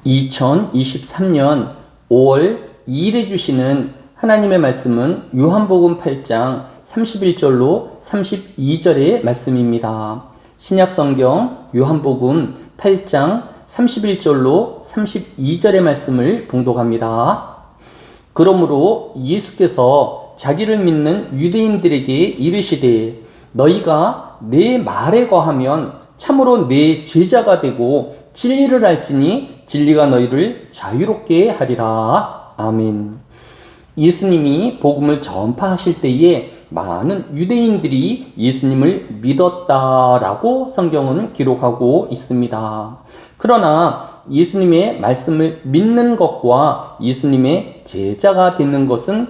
2023년 5월 2일에 주시는 하나님의 말씀은 요한복음 8장 31절로 32절의 말씀입니다. 신약성경 요한복음 8장 31절로 32절의 말씀을 봉독합니다. 그러므로 예수께서 자기를 믿는 유대인들에게 이르시되 너희가 내 말에 거하면 참으로 내 제자가 되고 진리를 알지니 진리가 너희를 자유롭게 하리라. 아멘. 예수님이 복음을 전파하실 때에 많은 유대인들이 예수님을 믿었다라고 성경은 기록하고 있습니다. 그러나 예수님의 말씀을 믿는 것과 예수님의 제자가 되는 것은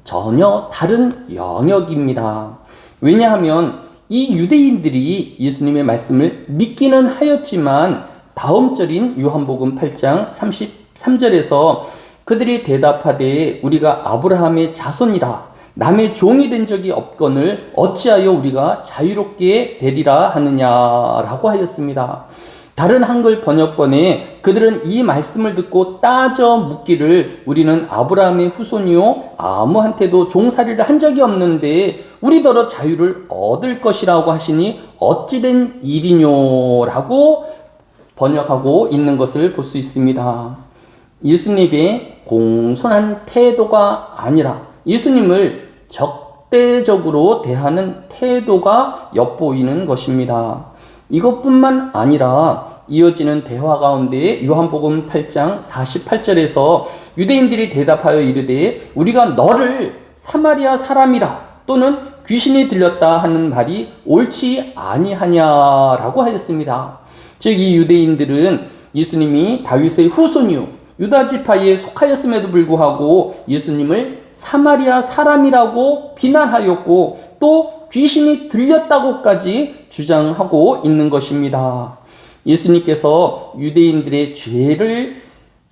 전혀 다른 영역입니다. 왜냐하면 이 유대인들이 예수님의 말씀을 믿기는 하였지만 다음 절인 요한복음 8장 33절에서 그들이 대답하되 우리가 아브라함의 자손이라 남의 종이 된 적이 없거늘 어찌하여 우리가 자유롭게 되리라 하느냐라고 하였습니다. 다른 한글 번역본에 그들은 이 말씀을 듣고 따져 묻기를 우리는 아브라함의 후손이요 아무한테도 종살이를 한 적이 없는데 우리더러 자유를 얻을 것이라고 하시니 어찌된 일이뇨라고 번역하고 있는 것을 볼 수 있습니다. 예수님의 공손한 태도가 아니라 예수님을 적대적으로 대하는 태도가 엿보이는 것입니다. 이것뿐만 아니라 이어지는 대화 가운데 요한복음 8장 48절에서 유대인들이 대답하여 이르되 우리가 너를 사마리아 사람이라 또는 귀신이 들렸다 하는 말이 옳지 아니하냐라고 하였습니다. 즉 이 유대인들은 예수님이 다윗의 후손이요 유다 지파에 속하였음에도 불구하고 예수님을 사마리아 사람이라고 비난하였고 또 귀신이 들렸다고까지 주장하고 있는 것입니다. 예수님께서 유대인들의 죄를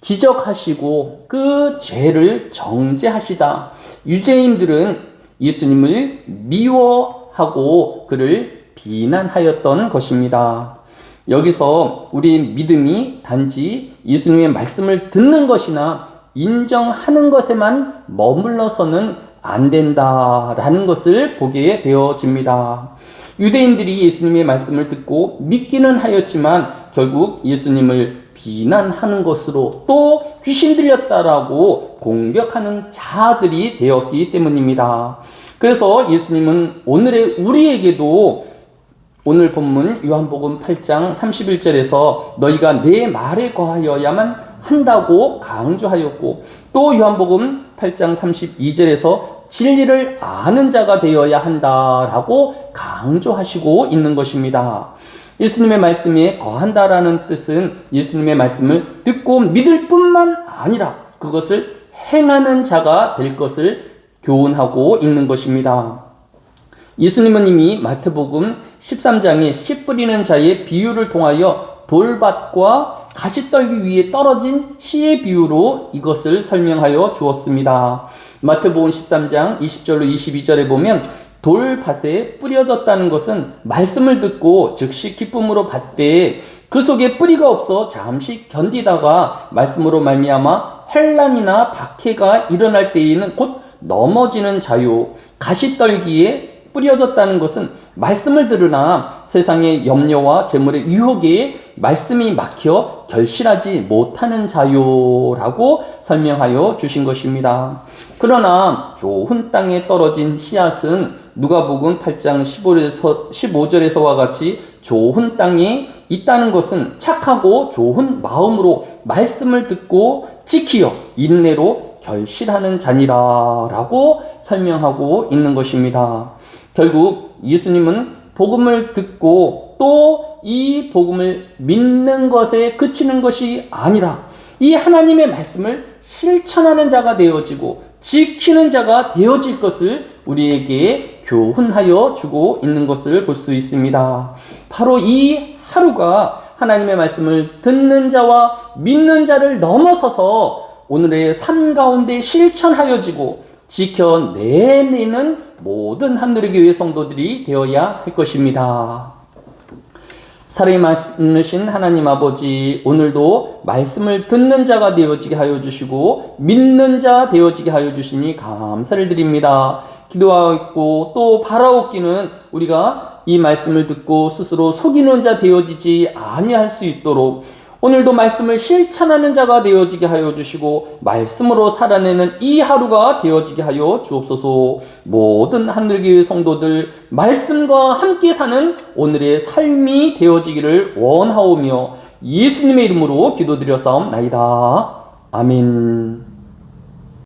지적하시고 그 죄를 정죄하시다. 유대인들은 예수님을 미워하고 그를 비난하였던 것입니다. 여기서 우리의 믿음이 단지 예수님의 말씀을 듣는 것이나 인정하는 것에만 머물러서는 안 된다라는 것을 보게 되어집니다. 유대인들이 예수님의 말씀을 듣고 믿기는 하였지만 결국 예수님을 비난하는 것으로 또 귀신 들렸다라고 공격하는 자들이 되었기 때문입니다. 그래서 예수님은 오늘의 우리에게도 오늘 본문 요한복음 8장 31절에서 너희가 내 말에 거하여야만 한다고 강조하였고 또 요한복음 8장 32절에서 진리를 아는 자가 되어야 한다라고 강조하시고 있는 것입니다. 예수님의 말씀에 거한다라는 뜻은 예수님의 말씀을 듣고 믿을 뿐만 아니라 그것을 행하는 자가 될 것을 교훈하고 있는 것입니다. 예수님은 이미 마태복음 13장에 씨 뿌리는 자의 비유를 통하여 돌밭과 가시떨기 위에 떨어진 씨의 비유로 이것을 설명하여 주었습니다. 마태복음 13장 20절로 22절에 보면 돌밭에 뿌려졌다는 것은 말씀을 듣고 즉시 기쁨으로 받되 그 속에 뿌리가 없어 잠시 견디다가 말씀으로 말미암아 환난이나 박해가 일어날 때에는 곧 넘어지는 자요. 가시떨기에 뿌려졌다는 것은 말씀을 들으나 세상의 염려와 재물의 유혹에 말씀이 막혀 결실하지 못하는 자요라고 설명하여 주신 것입니다. 그러나 좋은 땅에 떨어진 씨앗은 누가복음 8장 15절에서와 같이 좋은 땅에 있다는 것은 착하고 좋은 마음으로 말씀을 듣고 지키어 인내로 결실하는 자니라라고 설명하고 있는 것입니다. 결국 예수님은 복음을 듣고 또 이 복음을 믿는 것에 그치는 것이 아니라 이 하나님의 말씀을 실천하는 자가 되어지고 지키는 자가 되어질 것을 우리에게 교훈하여 주고 있는 것을 볼 수 있습니다. 바로 이 하루가 하나님의 말씀을 듣는 자와 믿는 자를 넘어서서 오늘의 삶 가운데 실천하여지고 지켜내는 모든 하늘의 교회 성도들이 되어야 할 것입니다. 사랑이 많으신 하나님 아버지, 오늘도 말씀을 듣는 자가 되어지게 하여 주시고 믿는 자 되어지게 하여 주시니 감사를 드립니다. 기도하고 또 바라옵기는 우리가 이 말씀을 듣고 스스로 속이는 자 되어지지 아니할 수 있도록 오늘도 말씀을 실천하는 자가 되어지게 하여 주시고 말씀으로 살아내는 이 하루가 되어지게 하여 주옵소서. 모든 하늘교회 성도들 말씀과 함께 사는 오늘의 삶이 되어지기를 원하오며 예수님의 이름으로 기도드려 싸움나이다. 아멘.